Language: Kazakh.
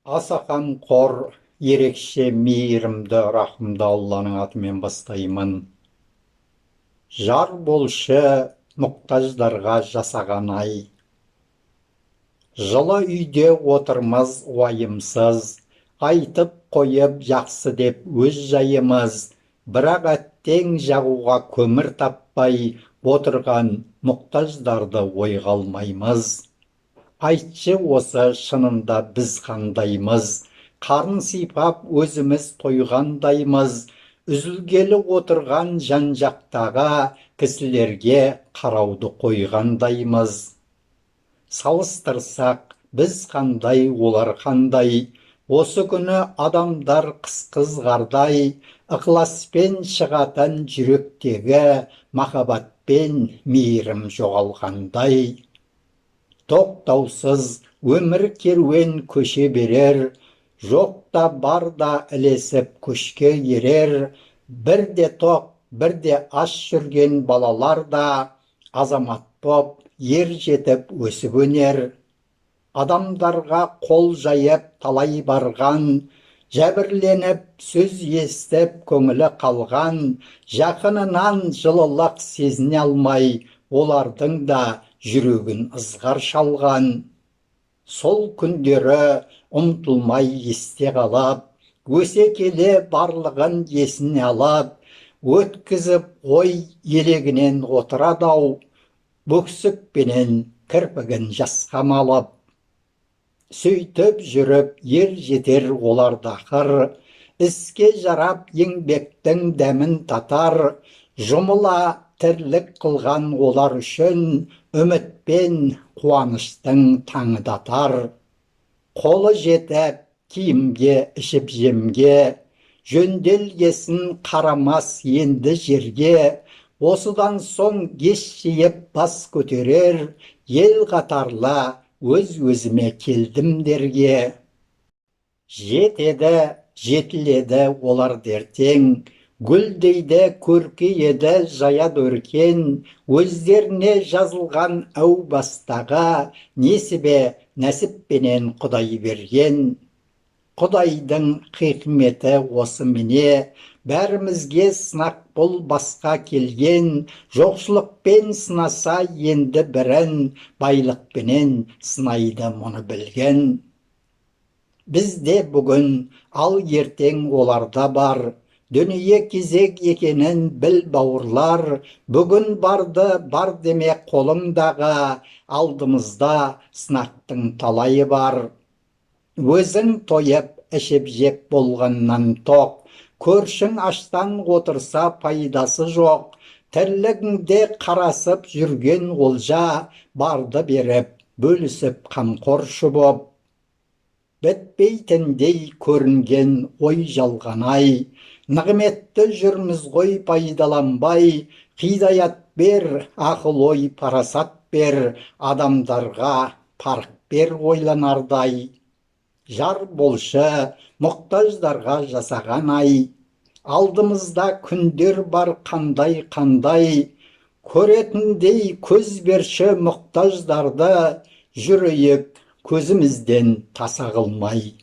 Аса қамқор, ерекше мейірімді, рахымды Алланың атымен бастаймын. Жар болшы мұқтаждарға жасаған ай. Жылы үйде отырмыз уайымсыз, айтып қойып жақсы деп өз жайымыз, бірақ әттең жағуға көмір таппай отырған мұқтаждарды ойға алмаймыз. Айтшы осы шынында біз қандаймыз, қарын сипап өзіміз тойғандаймыз, үзілгелі отырған жан-жақтағы кісілерге қарауды қойғандаймыз. Салыстырсақ, біз қандай, олар қандай, осы күні адамдар қыз-қардай, ықыласпен шығатын жүректегі махаббатпен мейірім жоғалғандай. Тоқтаусыз өмір керуен көше берер, жоқ та бар да ілесіп көшке ерер, бірде тоқ, бірде аш жүрген балалар да азамат боп ер жетіп өсіп өнер. Адамдарға қол жайып талай барған, жәбірленіп сөз естіп көңілі қалған, жақынынан жылылық сезіне алмай, олардың да жүрегін ызғар шалған. Сол күндері ұмытылмай есте қалап, өсе келе барлығын есіне алып, өткізіп ой елегінен отырады-ау, бөксікпенен кірпігін жасқа малып. Сөйтіп жүріп ер жетер оларда ақыр, іске жарап еңбектің дәмін татар, жұмыла тірлік қылған олар үшін үмітпен қуаныштың таңы татар. Қолы жетіп киімге, ішіп жемге, жөнделгесін қарамас енді жерге, осыдан соң ес жиып бас көтерер, ел қатарлы өз-өзіме келдім дерге. Жетеді, жетіледі олар дертең, гүлдейді, көркейеді, жаяды өркен, өздеріне жазылған әу бастағы несібе нәсіппенен Құдай берген. Құдайдың хикметі осы міне, бәрімізге сынақ бұл басқа келген, жоқшылықпен сынаса енді бірін, байлықпенен сынайды мұны білген. Бізде бүгін, ал ертең оларда бар, дүние кезек екенін біл бауырлар, бүгін барды бар деме қолыңдағы, алдымызда сынақтың талайы бар. Өзің тойып, ішіп жеп болғаннан тоқ, көршің аштан отырса пайдасы жоқ, тірлігіңде қарасып жүрген олжа, барды беріп, бөлісіп қамқоршы боп. Бітпейтіндей көрінген ой жалғанай, нығметті жүрміз ғой пайдаланбай, хидаят бер, ақыл ой парасат бер, адамдарға парық бер ойланардай. Жар болшы мұқтаждарға жасаған ай, алдымызда күндер бар қандай-қандай, көретіндей көз берші мұқтаждарды, жүрейік көзімізден таса қылмай.